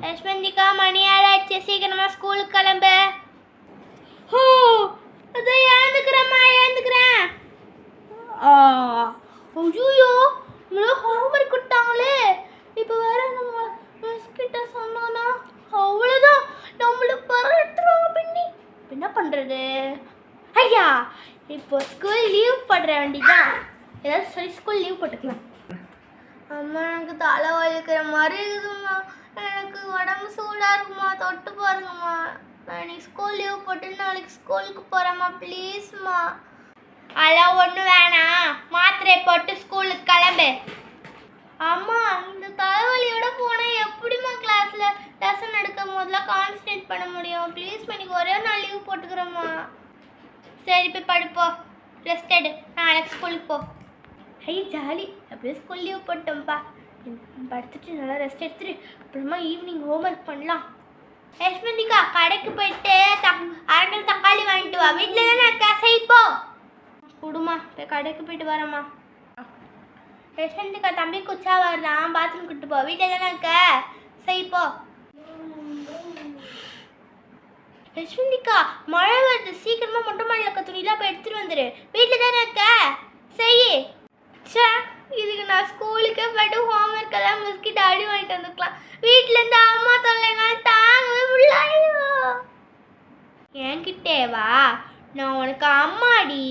யஷ்வந்திகா மணி ஆச்சு, சீக்கிரமா ஸ்கூலுக்கு கிளம்பு. ஓ அதை ஏந்துக்கிறேம்மா, ஏந்துக்கிறேன். ஐயோ நம்மள ஹோம்ஒர்க் கொடுத்தாங்களே, இப்போ வேற நம்ம மிஸ் கிட்ட சொன்னோன்னா அவ்வளோதான், நம்மளுக்கு பரட்டுருவாங்க பின்னி. என்ன பண்ணுறது? ஐயா இப்போ ஸ்கூல் லீவ் போடுற வேண்டிதான், ஏதாவது சொல்லி ஸ்கூல் லீவ் போட்டுக்கலாம். அம்மா எனக்கு தலை வலிக்கிற மாதிரி இருக்குதும்மா, எனக்கு உடம்பு சூடாக இருக்குமா, தொட்டு பாருங்கம்மா. நான் இன்னைக்கு ஸ்கூல் லீவ் போட்டு நாளைக்கு ஸ்கூலுக்கு போகிறேம்மா, ப்ளீஸ்மா. அதெல்லாம் ஒன்றும் வேணாம், மாத்திரை போட்டு ஸ்கூலுக்கு கிளம்பு. அம்மா இந்த தலைவலியோட போனால் எப்படிம்மா கிளாஸில் லெசன் எடுக்கும் போதெல்லாம் கான்சன்ட்ரேட் பண்ண முடியும்? ப்ளீஸ்மா, இன்னைக்கு ஒரே நாள் லீவ் போட்டுக்கிறேம்மா. சரி போய் படுப்போ, ரெஸ்ட் எடு, நாளைக்கு ஸ்கூலுக்கு போ. ஐ ஜாலி, அப்படியே ஸ்கூல் லீவ் போட்டோம்ப்பா. படுத்துட்டு நல்லா ரெஸ்ட் எடுத்துட்டு அப்புறமா ஈவினிங் ஹோம்ஒர்க் பண்ணலாம். யஷ்வந்திகா கடைக்கு போயிட்டு அரை தக்காளி வாங்கிட்டு வா, வீட்டில் தானே அக்கா, செய்ப்போ. கொடுமா, போய் கடைக்கு போயிட்டு வரேம்மா. யஷ்வந்திகா தம்பி குச்சா வர்றான், பாத்ரூம் கூட்டு போ, வீட்டில் தானே அக்கா, செய்ப்போ. யஷ்வந்திகா மழை வருது, சீக்கிரமா மொட்டை மாடியில் இருக்க துணிலாம் போய் எடுத்துட்டு வந்துடு, வீட்டில் தானே அக்கா, செய். சே, இதுக்கு நான் ஸ்கூலுக்கே போய்ட்டு ஹோம்ஒர்க் எல்லாம் மிஸ்கிட்ட அடி வாங்கிட்டு வந்துக்கலாம். வீட்டிலேருந்து அம்மா தொல்லைங்க தாங்கவே முடியல. என்கிட்டே வா, நான் உனக்கு அம்மாடி.